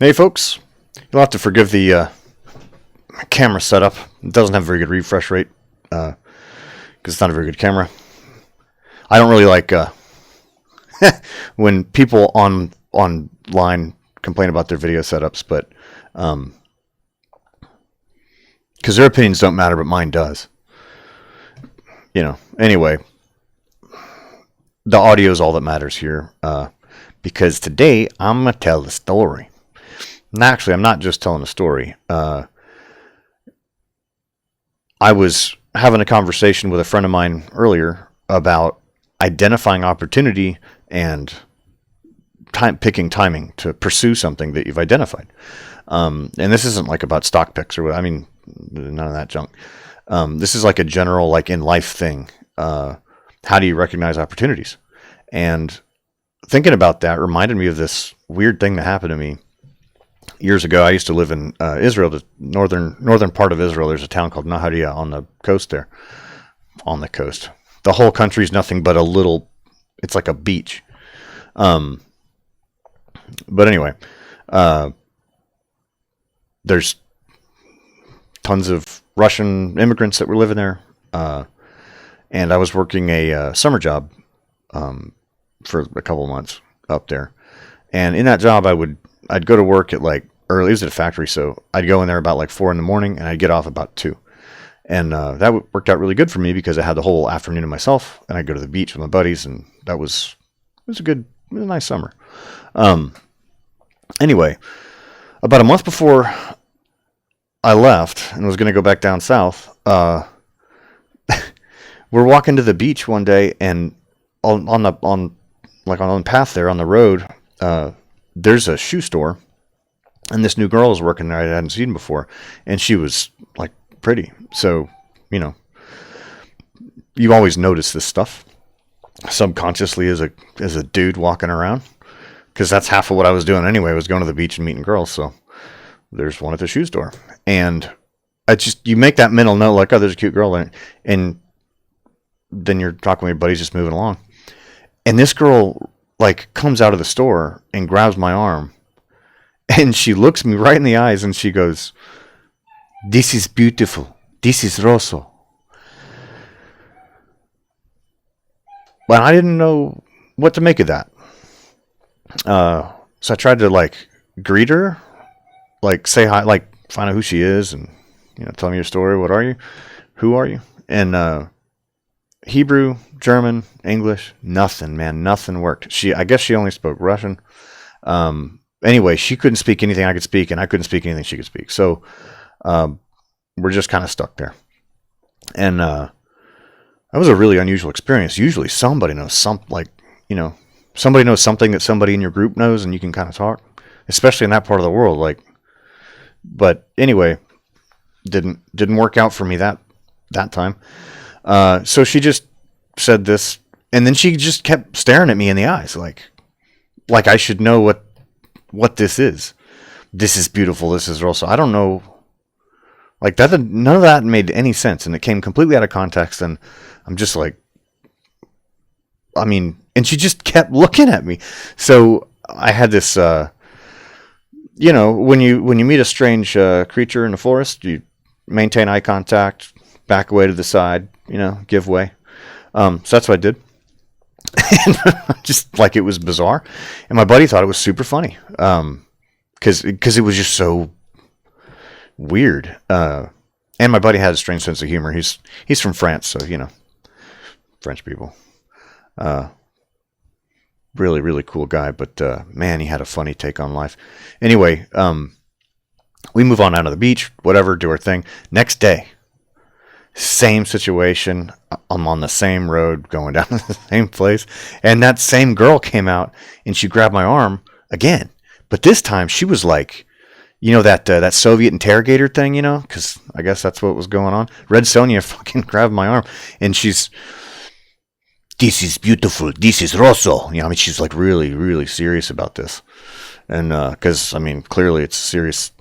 Hey folks, you'll have to forgive the camera setup. It doesn't have a very good refresh rate because it's not a very good camera. I don't really like when people online complain about their video setups, but because their opinions don't matter, but mine does. Anyway, the audio is all that matters here because today I'm going to tell the story. And actually, I'm not just telling a story. I was having a conversation with a friend of mine earlier about identifying opportunity and picking timing to pursue something that you've identified. And this isn't like about stock picks or what. I mean, none of that junk. This is like a general, like in life thing. How do you recognize opportunities? And thinking about that reminded me of this weird thing that happened to me years ago. I used to live in Israel, the northern part of Israel. There's a town called Nahariya on the coast there. On the coast. The whole country is nothing but it's like a beach. But anyway, there's tons of Russian immigrants that were living there. And I was working a summer job for a couple of months up there. And in that job, I'd go to work at like early. It was at a factory, so I'd go in there about like 4 a.m, and I'd get off about 2. And that worked out really good for me because I had the whole afternoon to myself, and I'd go to the beach with my buddies, and it was a nice summer. Anyway, about a month before I left and was going to go back down south, we're walking to the beach one day, and on the path there on the road, there's a shoe store, and this new girl was working there I hadn't seen before, and she was like pretty. So, you always notice this stuff subconsciously as a dude walking around, because that's half of what I was doing anyway, was going to the beach and meeting girls. So there's one at the shoe store, and you make that mental note, like, oh, there's a cute girl there, and then you're talking with your buddies, just moving along, and this girl like comes out of the store and grabs my arm, and she looks me right in the eyes, and she goes, "This is beautiful. This is Rosso." But I didn't know what to make of that. So I tried to like greet her, like say hi, like find out who she is, and tell me your story. What are you? Who are you? And Hebrew, German, English, nothing, man, nothing worked. I guess she only spoke Russian. Anyway, she couldn't speak anything I could speak, and I couldn't speak anything she could speak. So we're just kind of stuck there. And that was a really unusual experience. Usually somebody knows somebody knows something that somebody in your group knows, and you can kind of talk, especially in that part of the world. But anyway, didn't work out for me that time. So she just said this, and then she just kept staring at me in the eyes, like I should know what this is. This is beautiful. This is Rosso. I don't know. Like that, none of that made any sense, and it came completely out of context. And I'm just like, and she just kept looking at me. So I had this, when you meet a strange creature in the forest, you maintain eye contact, back away to the side, give way. So that's what I did. And just like, it was bizarre. And my buddy thought it was super funny. Cause it was just so weird. And my buddy had a strange sense of humor. He's from France. So, French people, really, really cool guy, but, man, he had a funny take on life. Anyway, we move on out of the beach, whatever, do our thing. Next day, same situation. I'm on the same road going down to the same place. And that same girl came out and she grabbed my arm again. But this time she was like, that Soviet interrogator thing, because I guess that's what was going on. Red Sonja fucking grabbed my arm, and she's, "This is beautiful. This is Rosso." She's like really, really serious about this. And because, clearly it's serious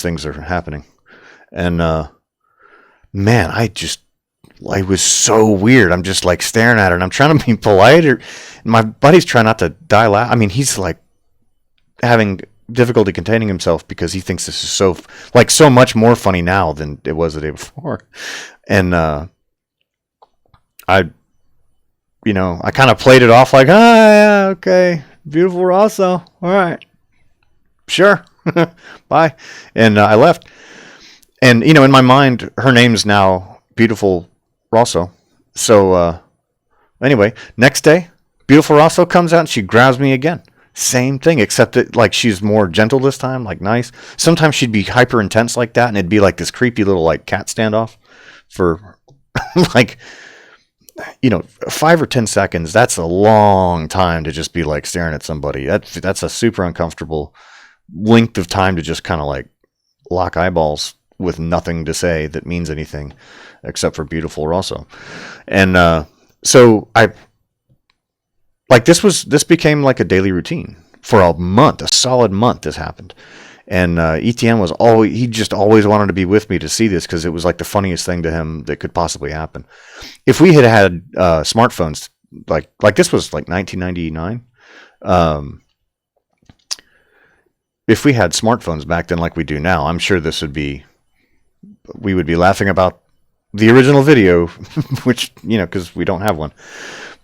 things are happening. And man, it was so weird. I'm just like staring at her, and I'm trying to be polite. My buddy's trying not to die laugh. He's like having difficulty containing himself because he thinks this is so much more funny now than it was the day before. And I kind of played it off like, yeah, okay, beautiful Rosso, all right, sure, bye, and I left. And in my mind, her name's now Beautiful Rosso. So anyway, next day, Beautiful Rosso comes out and she grabs me again. Same thing, except that like she's more gentle this time, like nice. Sometimes she'd be hyper intense like that, and it'd be like this creepy little like cat standoff for like 5 or 10 seconds. That's a long time to just be like staring at somebody. That's a super uncomfortable length of time to just kind of like lock eyeballs with nothing to say that means anything except for Beautiful Rosso. And so I like this became like a daily routine for a month, a solid month. This happened. And Etienne he just always wanted to be with me to see this because it was like the funniest thing to him that could possibly happen. If we had smartphones, like this was like 1999, if we had smartphones back then like we do now, I'm sure we would be laughing about the original video, which, because we don't have one.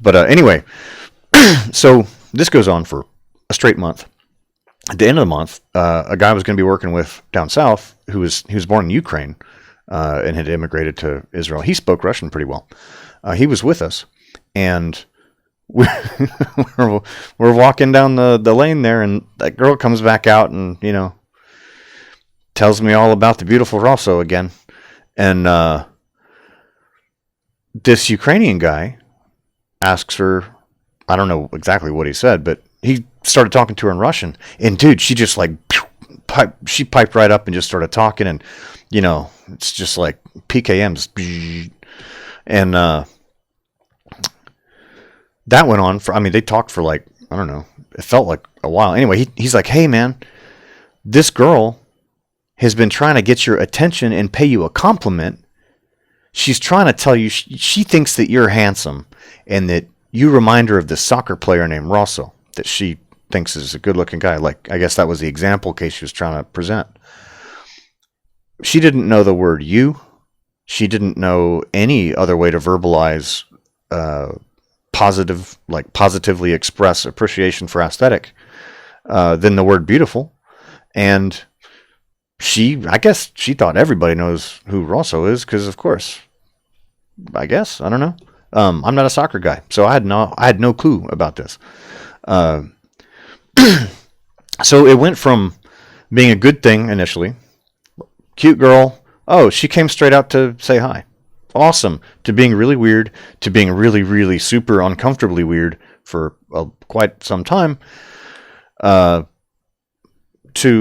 But anyway, so this goes on for a straight month. At the end of the month, a guy I was going to be working with down south he was born in Ukraine and had immigrated to Israel. He spoke Russian pretty well. He was with us, and we're walking down the lane there, and that girl comes back out and tells me all about the Beautiful Rosso again. And this Ukrainian guy asks her, I don't know exactly what he said, but he started talking to her in Russian. And dude, she just like she piped right up and just started talking, and it's just like PKMs. And that went on they talked for like, I don't know, it felt like a while. Anyway, he's like, hey man, this girl has been trying to get your attention and pay you a compliment. She's trying to tell you she thinks that you're handsome and that you remind her of this soccer player named Rosso that she thinks is a good-looking guy. Like, I guess that was the example case she was trying to present. She didn't know the word you. She didn't know any other way to verbalize positively express appreciation for aesthetic than the word beautiful. And I guess she thought everybody knows who Rosso is because, of course, I guess, I don't know. I'm not a soccer guy, so I had no clue about this. So it went from being a good thing initially, cute girl, oh, she came straight out to say hi, awesome, to being really weird, to being really, really super uncomfortably weird for quite some time, to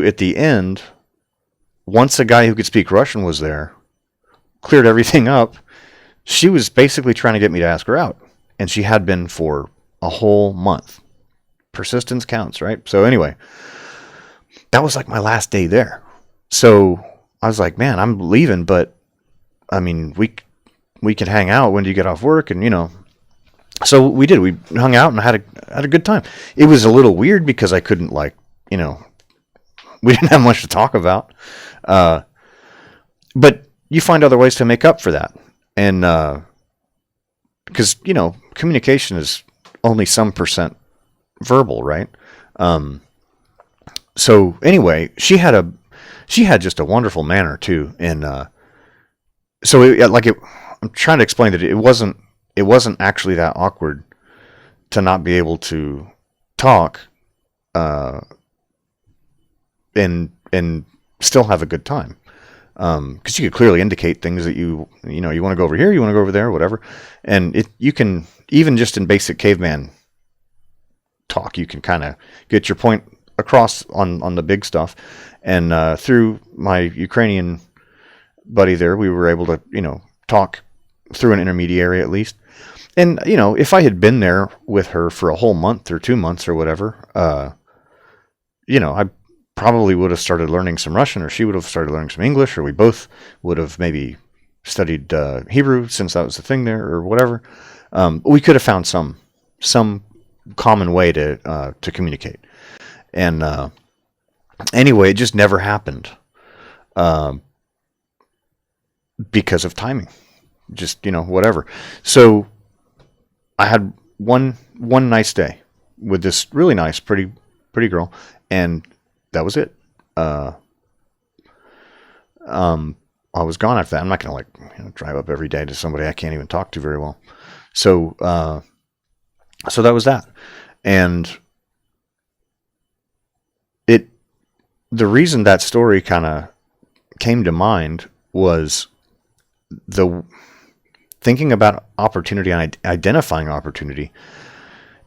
at the end, once a guy who could speak Russian was there, cleared everything up, she was basically trying to get me to ask her out. And she had been for a whole month. Persistence counts, right? So anyway, that was like my last day there. So I was like, man, I'm leaving, but I mean, we can hang out. When do you get off work? And so we did. We hung out and had a good time. It was a little weird because I couldn't we didn't have much to talk about. But you find other ways to make up for that. And because, communication is only some percent verbal, right? So anyway, she had just a wonderful manner too. And so I'm trying to explain that it wasn't actually that awkward to not be able to talk and still have a good time. Because you could clearly indicate things that you want to go over here, you want to go over there, whatever. And you can, even just in basic caveman talk, you can kind of get your point across on the big stuff. And through my Ukrainian buddy there, we were able to, talk through an intermediary at least. And, if I had been there with her for a whole month or 2 months or whatever, I probably would have started learning some Russian, or she would have started learning some English, or we both would have maybe studied Hebrew since that was the thing there, or whatever. We could have found some common way to communicate. And Anyway, it just never happened because of timing. Just, whatever. So I had one nice day with this really nice, pretty girl, and that was it. Uh, I was gone after that. I'm not gonna drive up every day to somebody I can't even talk to very well. So so that was that, and it the reason that story kind of came to mind was the thinking about opportunity and identifying opportunity.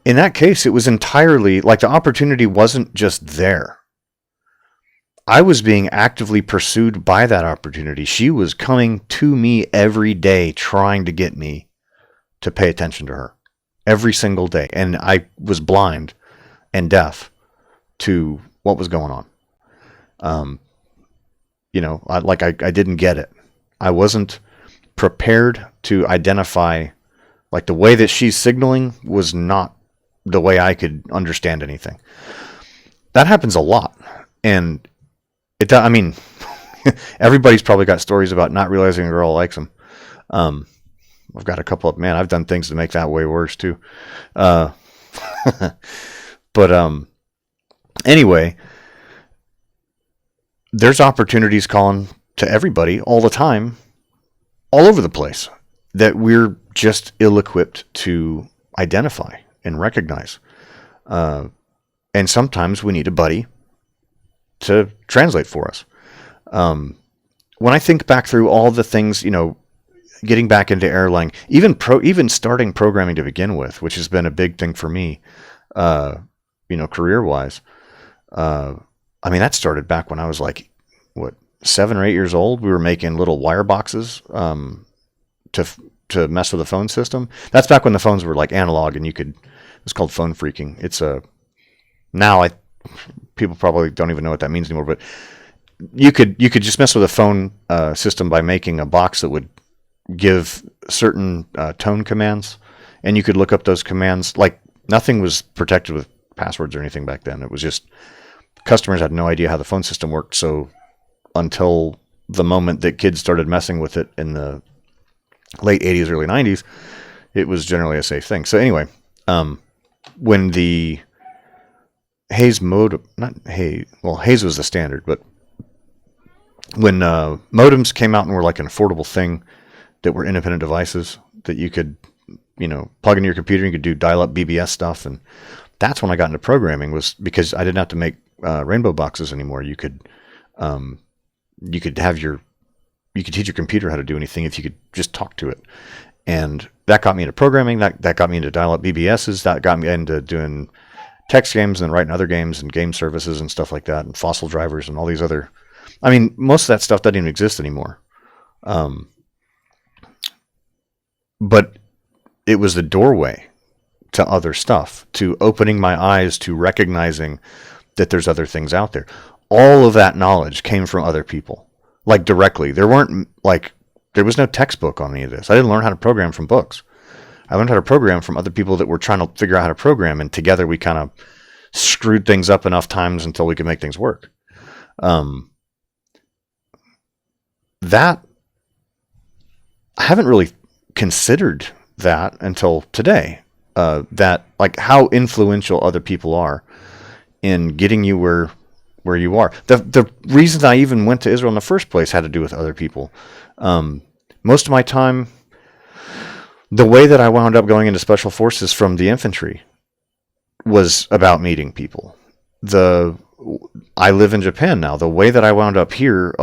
In that case, it was entirely like the opportunity wasn't just there. I was being actively pursued by that opportunity. She was coming to me every day trying to get me to pay attention to her every single day. And I was blind and deaf to what was going on. I didn't get it. I wasn't prepared to identify, like the way that she's signaling was not the way I could understand anything. That happens a lot. And I mean, everybody's probably got stories about not realizing a girl likes them. I've got a couple of, man, I've done things to make that way worse too. But anyway, there's opportunities calling to everybody all the time, all over the place, that we're just ill-equipped to identify and recognize. And sometimes we need a buddy to translate for us. When I think back through all the things, getting back into Erlang, even starting programming to begin with, which has been a big thing for me, career-wise. I mean, that started back when I was 7 or 8 years old. We were making little wire boxes to mess with the phone system. That's back when the phones were analog, and it's called phone phreaking. Now people probably don't even know what that means anymore, but you could just mess with a phone system by making a box that would give certain tone commands, and you could look up those commands. Nothing was protected with passwords or anything back then. It was just customers had no idea how the phone system worked. So until the moment that kids started messing with it in the late 80s, early 90s, it was generally a safe thing. So anyway, when the Hayes modem, Hayes was the standard, but when modems came out and were an affordable thing that were independent devices that you could, plug into your computer, you could do dial-up BBS stuff, and that's when I got into programming, was because I didn't have to make rainbow boxes anymore. You could teach your computer how to do anything if you could just talk to it. And that got me into programming. That got me into dial-up BBSs. That got me into doing text games and writing other games and game services and stuff like that, and fossil drivers and all these other. I mean, most of that stuff doesn't even exist anymore. But it was the doorway to other stuff, to opening my eyes to recognizing that there's other things out there. All of that knowledge came from other people, directly. There was no textbook on any of this. I didn't learn how to program from books. I learned how to program from other people that were trying to figure out how to program, and together we kind of screwed things up enough times until we could make things work. That I haven't really considered that until today. That how influential other people are in getting you where you are. The reason I even went to Israel in the first place had to do with other people. Most of my time, the way that I wound up going into special forces from the infantry was about meeting people. I live in Japan now. The way that I wound up here,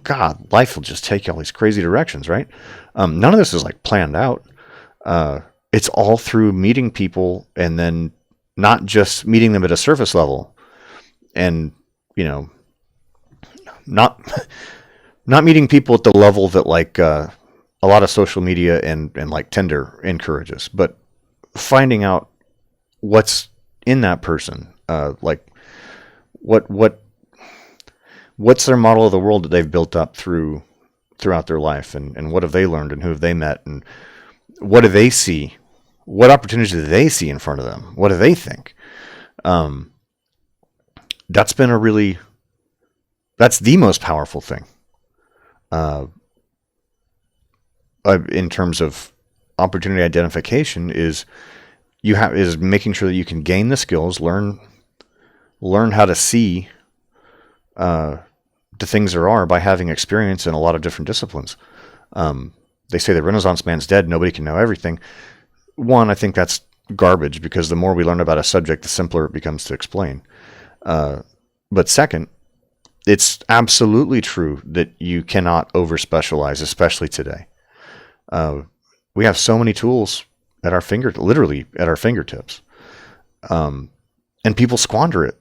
God, life will just take you all these crazy directions, right? None of this is planned out. It's all through meeting people, and then not just meeting them at a surface level, and not meeting people at the level that a lot of social media and Tinder encourages, but finding out what's in that person, what's their model of the world that they've built up throughout their life, and what have they learned, and who have they met, and what do they see, what opportunities do they see in front of them, what do they think? that's been that's the most powerful thing in terms of opportunity identification is making sure that you can gain the skills, learn how to see the things there are by having experience in a lot of different disciplines. They say the Renaissance man's dead. Nobody can know everything. One, I think that's garbage, because the more we learn about a subject, the simpler it becomes to explain. But second, it's absolutely true that you cannot over-specialize, especially today. We have so many tools at our literally at our fingertips. And people squander it.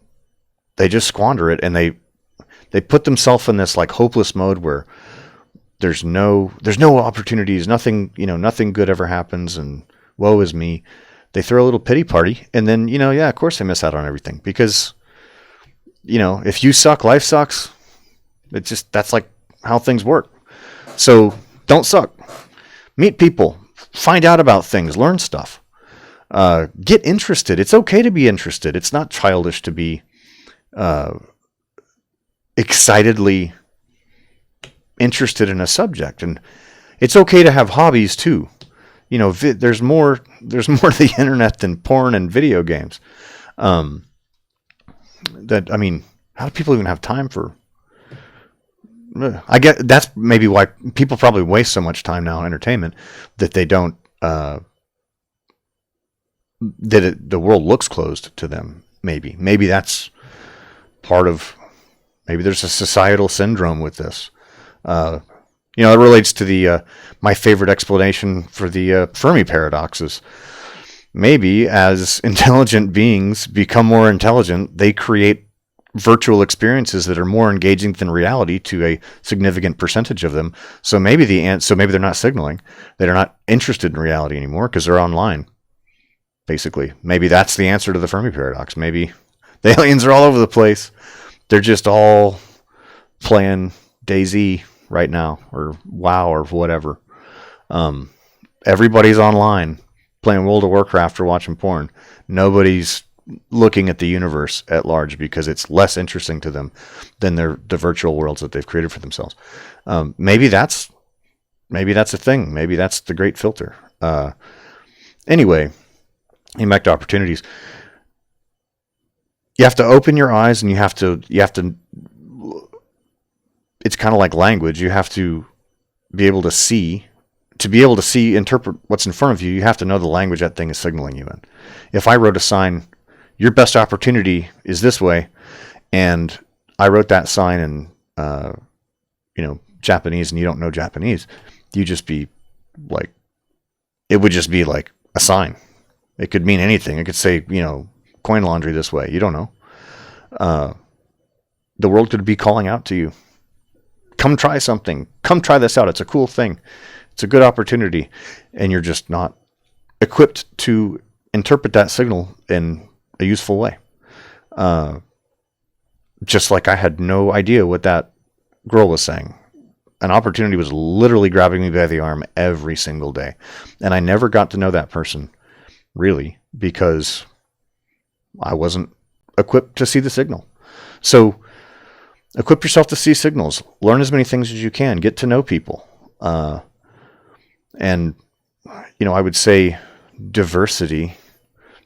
They just squander it, and they put themselves in this like hopeless mode where there's no opportunities, nothing good ever happens, and woe is me. They throw a little pity party, and then, of course they miss out on everything, because, if you suck, life sucks. That's like how things work. So don't suck. Meet people, find out about things, learn stuff, get interested. It's okay to be interested. It's not childish to be excitedly interested in a subject, and it's okay to have hobbies too. There's more to the internet than porn and video games. How do people even have time for? I get that's maybe why people probably waste so much time now on entertainment, that they don't the world looks closed to them. Maybe that's part of. Maybe there's a societal syndrome with this. It relates to the my favorite explanation for the Fermi paradox is, maybe as intelligent beings become more intelligent, they create virtual experiences that are more engaging than reality to a significant percentage of them. So maybe they're not signaling. They're not interested in reality anymore because they're online. Basically, maybe that's the answer to the Fermi paradox. Maybe the aliens are all over the place. They're just all playing DayZ right now, or WoW, or whatever. Everybody's online playing World of Warcraft or watching porn. Nobody's looking at the universe at large because it's less interesting to them than the virtual worlds that they've created for themselves. Maybe that's a thing. Maybe that's the great filter. Anyway, getting back to opportunities. You have to open your eyes, and you have to, it's kind of like language. You have to be able to interpret what's in front of you. You have to know the language that thing is signaling you in. If I wrote a sign, your best opportunity is this way, and I wrote that sign in, Japanese, and you don't know Japanese, it would just be like a sign. It could mean anything. It could say, coin laundry this way. You don't know. The world could be calling out to you. Come try something. Come try this out. It's a cool thing. It's a good opportunity. And you're just not equipped to interpret that signal in a useful way. Just like I had no idea what that girl was saying. An opportunity was literally grabbing me by the arm every single day. And I never got to know that person, really, because I wasn't equipped to see the signal. So equip yourself to see signals. Learn as many things as you can. Get to know people. And, I would say diversity,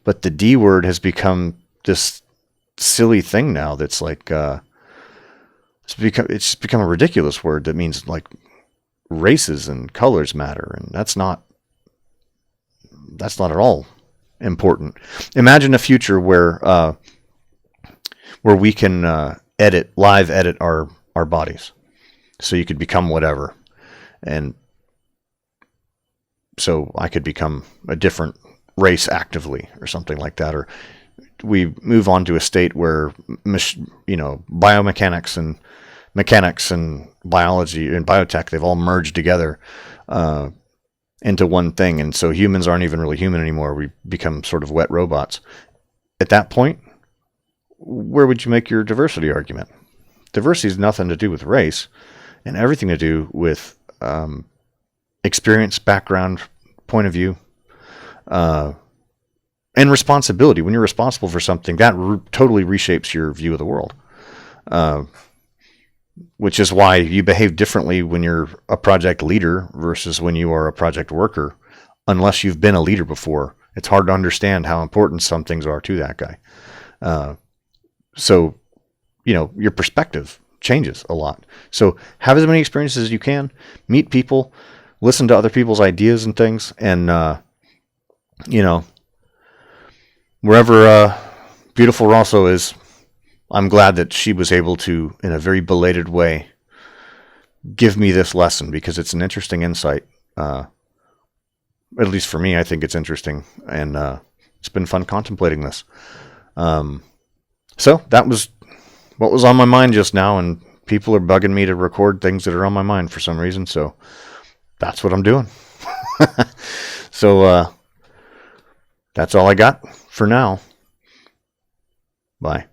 but the D word has become this silly thing now that's like, it's become a ridiculous word that means like races and colors matter. And that's not at all important. Imagine a future where we can live edit our bodies, so you could become whatever, and so I could become a different race actively or something like that, or we move on to a state where biomechanics and mechanics and biology and biotech, they've all merged together into one thing. And so humans aren't even really human anymore. We become sort of wet robots. At that point, where would you make your diversity argument? Diversity has nothing to do with race and everything to do with experience, background, point of view, and responsibility. When you're responsible for something, that totally reshapes your view of the world. which is why you behave differently when you're a project leader versus when you are a project worker. Unless you've been a leader before, it's hard to understand how important some things are to that guy. So, your perspective changes a lot. So have as many experiences as you can, meet people, listen to other people's ideas and things. And, wherever beautiful Rosso is, I'm glad that she was able to, in a very belated way, give me this lesson, because it's an interesting insight. At least for me, I think it's interesting, and it's been fun contemplating this. So that was what was on my mind just now, and people are bugging me to record things that are on my mind for some reason, so that's what I'm doing. So that's all I got for now. Bye.